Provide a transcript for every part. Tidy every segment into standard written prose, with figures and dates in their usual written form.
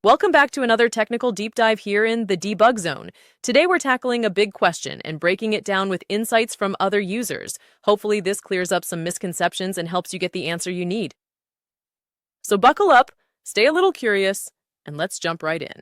Welcome back to another technical deep dive here in the debug zone. Today we're tackling a big question and breaking it down with insights from other users. Hopefully this clears up some misconceptions and helps you get the answer you need. So buckle up, stay a little curious, and let's jump right in.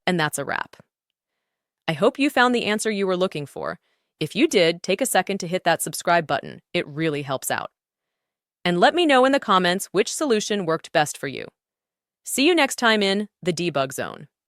And that's a wrap. I hope you found the answer you were looking for. If you did, take a second to hit that subscribe button. It really helps out. And let me know in the comments which solution worked best for you. See you next time in the Debug Zone.